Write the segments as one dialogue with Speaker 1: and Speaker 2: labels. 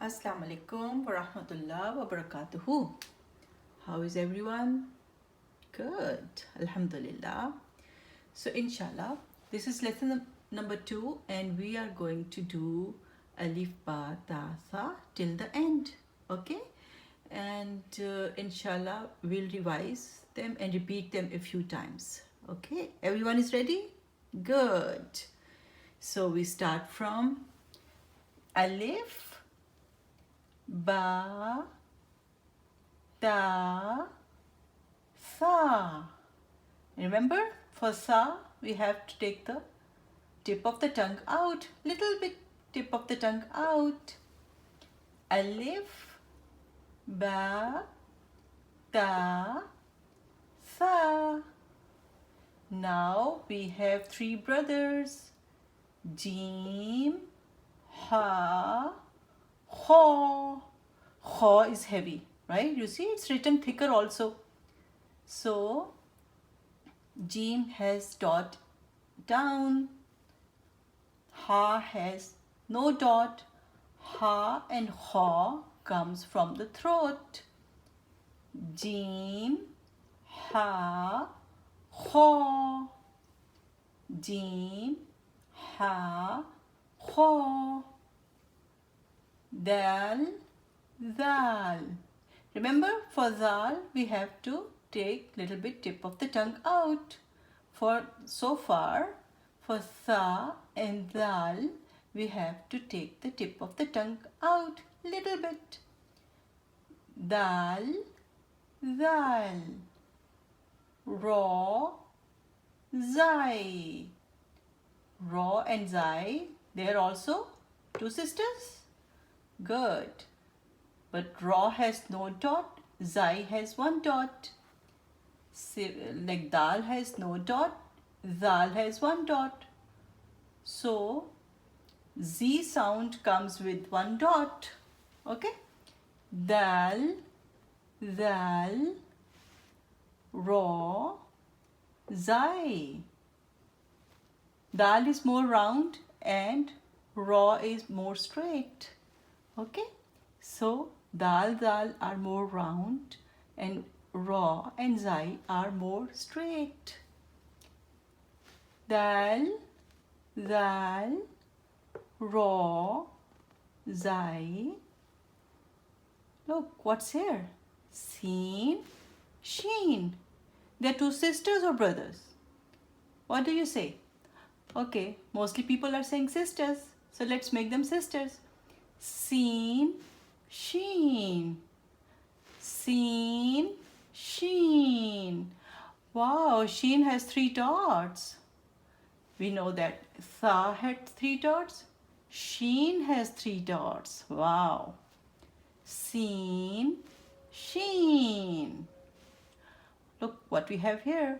Speaker 1: Assalamu alaikum wa rahmatullah wa barakatuhu. How is everyone? Good. Alhamdulillah. So inshallah, this is lesson number 2 and we are going to do alif ba ta tha till the end. Okay? And inshallah, we'll revise them and repeat them a few times. Okay? Everyone is ready? Good. So we start from alif ba ta sa. Remember, for sa we have to take the tip of the tongue out, little bit tip of the tongue out. Alif ba ta sa. Now we have three brothers. Jim, ha, kho. Kho is heavy, right? You see, it's written thicker also. So, Jim has dot down. Ha has no dot. Ha and kho comes from the throat. Jim, ha, kho. Jim, ha, kho. Dal, zal. Remember, for zal we have to take little bit tip of the tongue out. For so far, for sa and zal we have to take the tip of the tongue out little bit. Dal, zal. Ra, zai. Ra and zai, they are also two sisters. Good. But Ra has no dot, Zai has one dot. Like Dal has no dot, Zal has one dot. So, Z sound comes with one dot. Okay? Dal, Zal, Ra, Zai. Dal is more round and Ra is more straight. Okay? So, dal, zal are more round and ra and zai are more straight. Dal, zal, ra, zai. Look, what's here? Seen, sheen. They're two sisters or brothers? What do you say? Okay, mostly people are saying sisters. So let's make them sisters. Seen, sheen. Seen, sheen. Wow, sheen has three dots. We know that tha had three dots. Sheen has three dots. Wow. Seen, sheen. Look what we have here.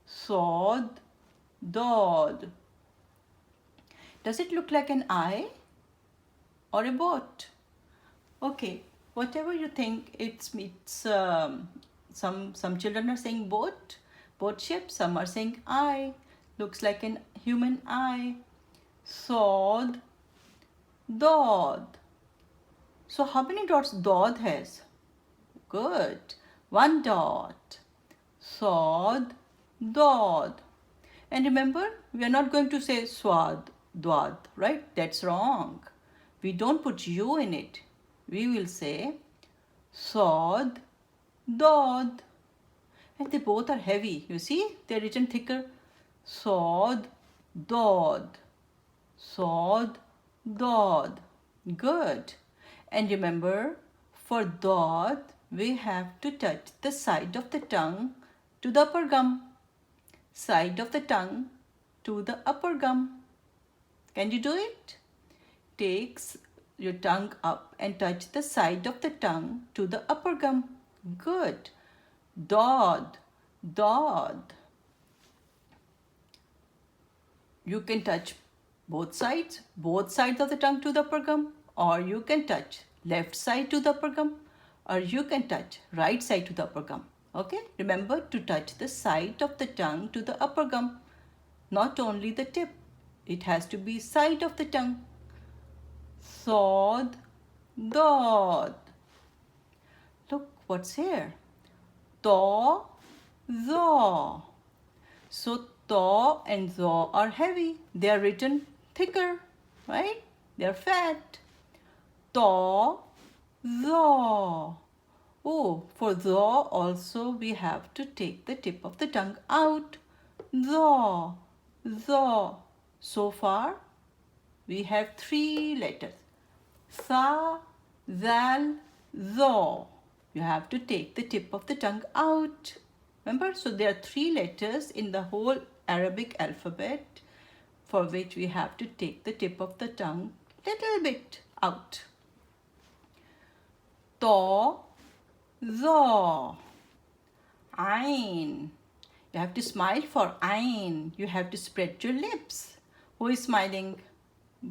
Speaker 1: Sod, dod. Does it look like an eye or a boat? Okay, whatever you think, some children are saying boat shape. Some are saying eye. Looks like an human eye. Sod, dod. So how many dots dod has? Good. One dot. Sod, dod. And remember, we are not going to say swad, dwad, right? That's wrong. We don't put U in it. We will say sod, dod. And they both are heavy. You see, they're written thicker. Sod, dod. Sod, dod. Good. And remember, for dod, we have to touch the side of the tongue to the upper gum. Side of the tongue to the upper gum. Can you do it? Takes your tongue up and touch the side of the tongue to the upper gum. Good. Dod, dod. You can touch both sides of the tongue to the upper gum, or you can touch left side to the upper gum, or you can touch right side to the upper gum. Okay? Remember to touch the side of the tongue to the upper gum, not only the tip. It has to be side of the tongue. Sod, dod. Look what's here. To, thaw. So to and thaw are heavy. They are written thicker, right? They are fat. To, thaw. Oh, for thaw also we have to take the tip of the tongue out. Thaw, thaw. So far we have 3 letters. Tha, zal, thaw. You have to take the tip of the tongue out. Remember? So there are 3 letters in the whole Arabic alphabet for which we have to take the tip of the tongue little bit out. To, thaw. Ain. You have to smile for ain. You have to spread your lips. Who is smiling?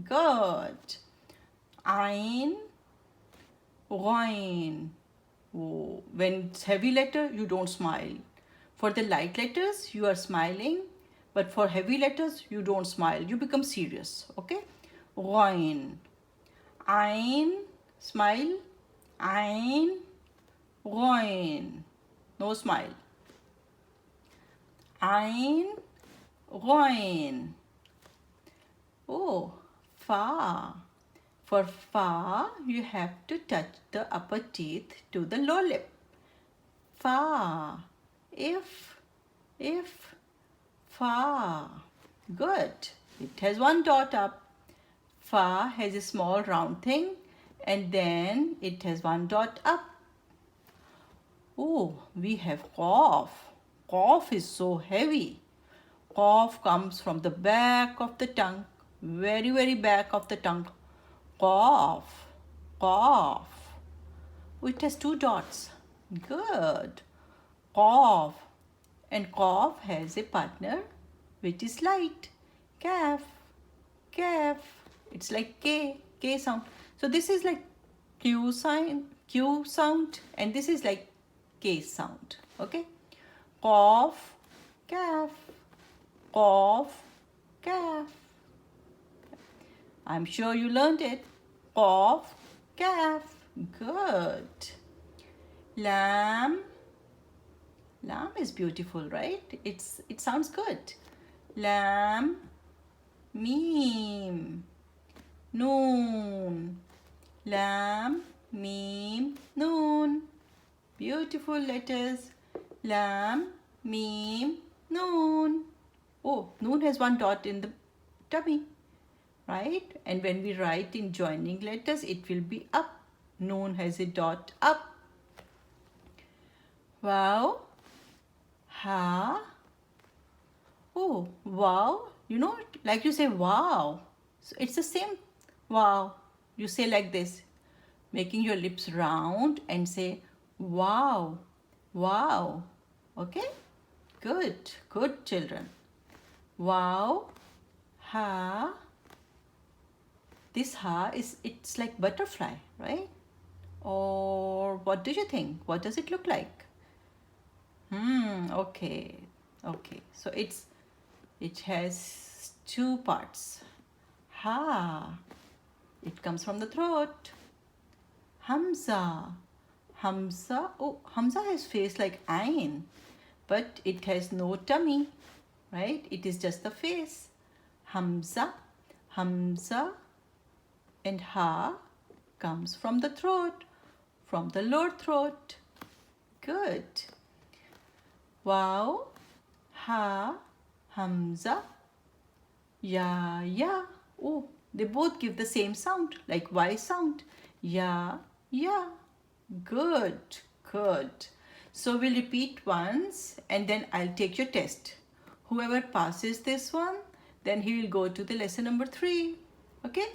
Speaker 1: Good. Ain, ghain. Oh, when it's heavy letter, you don't smile. For the light letters, you are smiling. But for heavy letters, you don't smile. You become serious. Okay? Ghain. Ain, smile. Ain, ghain. No smile. Ain, ghain. Oh, fa. For fa, you have to touch the upper teeth to the lower lip. Fa. If, fa. Good. It has 1 dot up. Fa has a small round thing and then it has 1 dot up. Oh, we have cough. Cough is so heavy. Cough comes from the back of the tongue. Very, very back of the tongue. Cough, cough. Oh, it has 2 dots. Good. Cough. And cough has a partner which is light. Calf, calf. It's like K sound. So this is like Q sound and this is like K sound. Okay. Cough, calf. Cough, calf. I'm sure you learned it. Cough, calf. Good. Lamb. Lamb is beautiful, right? It sounds good. Lamb. Meme. Noon. Lamb, meme, noon. Beautiful letters. Lamb, meme, noon. Oh, noon has 1 dot in the tummy, right? And when we write in joining letters, it will be up. Noon has a dot up. Wow. Ha. Oh, wow. You know, like you say wow. So it's the same wow. You say like this, making your lips round and say wow, wow. Okay? Good, good children. Wow, ha. This ha it's like butterfly, right? Or what do you think? What does it look like? Okay. Okay. So it has 2 parts. Ha. It comes from the throat. Hamza. Hamza. Oh, Hamza has face like Ain, but it has no tummy, right? It is just the face. Hamza. Hamza. And ha comes from the throat, from the lower throat. Good. Wow. Ha. Hamza. Ya. Ya. Oh, they both give the same sound, like Y sound. Ya. Ya. Good. Good. So we'll repeat once and then I'll take your test. Whoever passes this one, then he will go to the lesson number 3. Okay?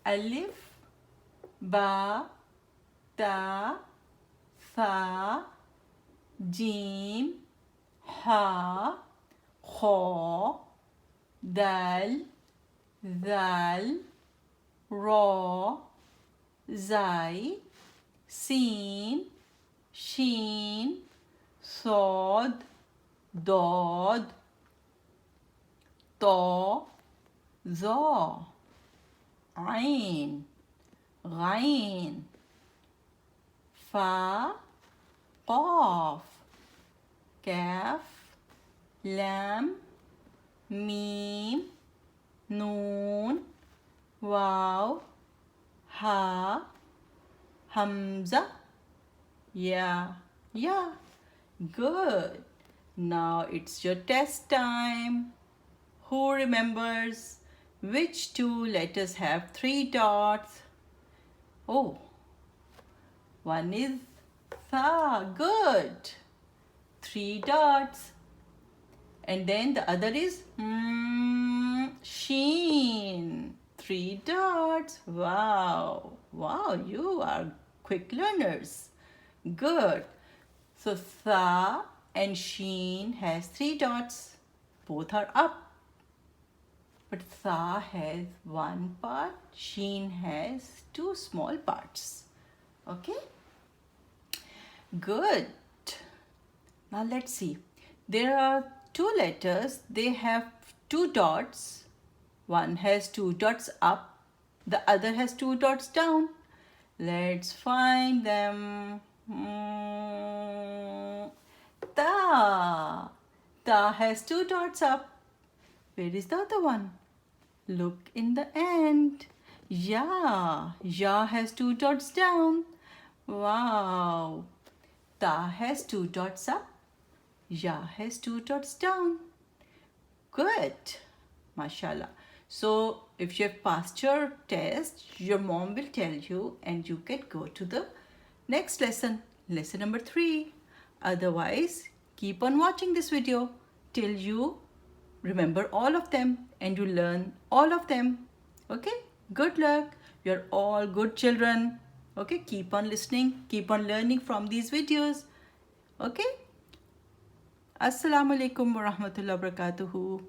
Speaker 1: Alif, ba, ta, tha, jim, ha, kha, dal, dal, ra, zai, sin, sheen, sod, dod, ta, za, ain, Ghain. Fa, qaf. Kaf, lam, mim, noon, waw, ha, hamza, ya. Yeah, good. Now it's your test time. Who remembers which two letters have three dots? Oh, one is tha. Good. Three dots. And then the other is sheen. Three dots. Wow. Wow, you are quick learners. Good. So tha and sheen has three dots. Both are up. But tha has one part, sheen has two small parts. Okay? Good. Now let's see. There are two letters. They have two dots. One has two dots up. The other has two dots down. Let's find them. Ta. Ta has two dots up. Where is the other one? Look in the end. Ya. Ya has two dots down. Wow. Ta has two dots up. Ya has two dots down. Good. Mashallah. So if you have passed your test, your mom will tell you and you can go to the next lesson, lesson number 3. Otherwise, keep on watching this video till you remember all of them and you learn all of them. Okay? Good luck. You're all good children. Okay? Keep on listening. Keep on learning from these videos. Okay? Assalamu alaikum wa rahmatullahi wa barakatuhu.